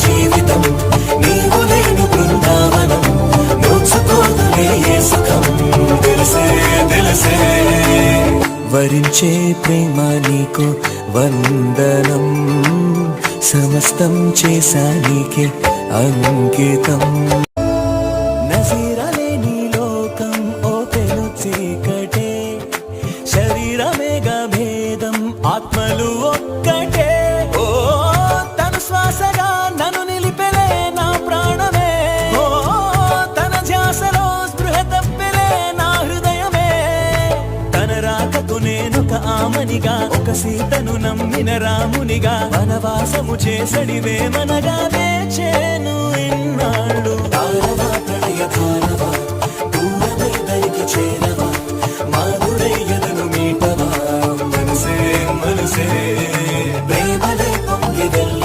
జీవితం నీవు లేని బృందావనం నోచుకోదులే ఏ సుఖం తెలిసే తెలిసే వరించే ప్రేమ నీకు వందనం సమస్తం చేశా నీకే అంకితం నజీరలేని లోకం ఓ పెను చీకటే శరీరమేగా భేదం ఆత్మలు ఒక్కటే ఓ తను శ్వాసగా నన్ను నిలిపెలే నా ప్రాణమే ఓ తన ధ్యాసలో స్పృహ తప్పెలే నా హృదయమే తన రాకకు నేనొక ఆమనిగా ఒక సీతను నమ్మిన రామునిగా వనవాసము చేసడివే మనగా వేచేను ఇన్నాళ్ళు తారవా ప్రణయ తారవా దూరమై దరికి చేర